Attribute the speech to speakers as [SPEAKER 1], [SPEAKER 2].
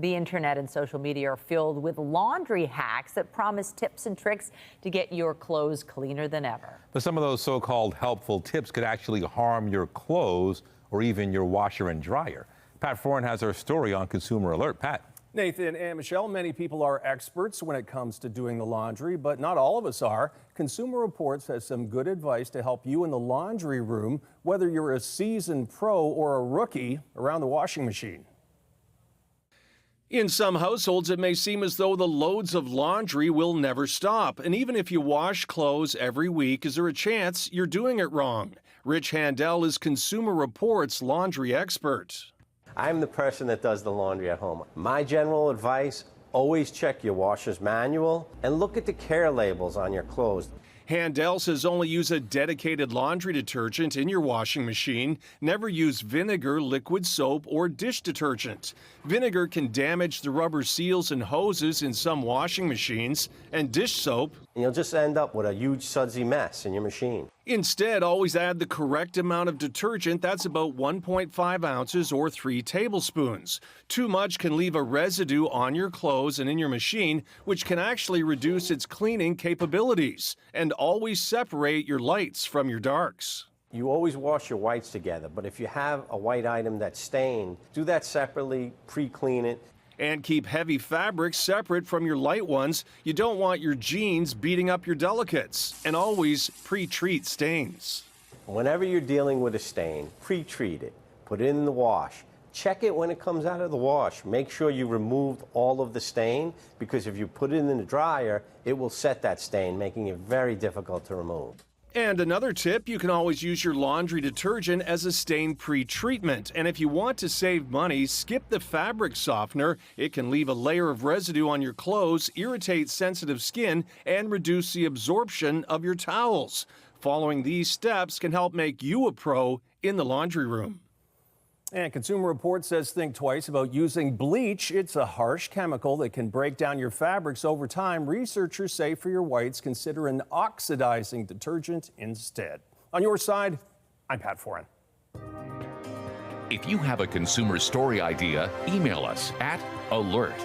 [SPEAKER 1] The internet and social media are filled with laundry hacks that promise tips and tricks to get your clothes cleaner than ever.
[SPEAKER 2] But some of those so-called helpful tips could actually harm your clothes or even your washer and dryer. Pat Foran has our story on Consumer Alert. Pat.
[SPEAKER 3] Nathan and Michelle, many people are experts when it comes to doing the laundry, but not all of us are. Consumer Reports has some good advice to help you in the laundry room, whether you're a seasoned pro or a rookie around the washing machine.
[SPEAKER 4] In some households, it may seem as though the loads of laundry will never stop. And even if you wash clothes every week, is there a chance you're doing it wrong? Rich Handel is Consumer Reports laundry expert.
[SPEAKER 5] I'm the person that does the laundry at home. My general advice, always check your washer's manual and look at the care labels on your clothes.
[SPEAKER 4] Handel says only use a dedicated laundry detergent in your washing machine. Never use vinegar, liquid soap, or dish detergent. Vinegar can damage the rubber seals and hoses in some washing machines, and dish soap.
[SPEAKER 5] And you'll just end up with a huge sudsy mess in your machine.
[SPEAKER 4] Instead, always add the correct amount of detergent. That's about 1.5 ounces or 3 tablespoons. Too much can leave a residue on your clothes and in your machine, which can actually reduce its cleaning capabilities. And always separate your lights from your darks.
[SPEAKER 5] You always wash your whites together, but if you have a white item that's stained, do that separately, pre-clean it.
[SPEAKER 4] And keep heavy fabrics separate from your light ones. You don't want your jeans beating up your delicates. And always pre-treat stains.
[SPEAKER 5] Whenever you're dealing with a stain, pre-treat it. Put it in the wash. Check it when it comes out of the wash. Make sure you removed all of the stain, because if you put it in the dryer, it will set that stain, making it very difficult to remove.
[SPEAKER 4] And another tip, you can always use your laundry detergent as a stain pre-treatment. And if you want to save money, skip the fabric softener. It can leave a layer of residue on your clothes, irritate sensitive skin, and reduce the absorption of your towels. Following these steps can help make you a pro in the laundry room.
[SPEAKER 3] And Consumer Reports says think twice about using bleach. It's a harsh chemical that can break down your fabrics over time. Researchers say for your whites, consider an oxidizing detergent instead. On your side, I'm Pat Foran.
[SPEAKER 6] If you have a consumer story idea, email us at alert@ctv.ca.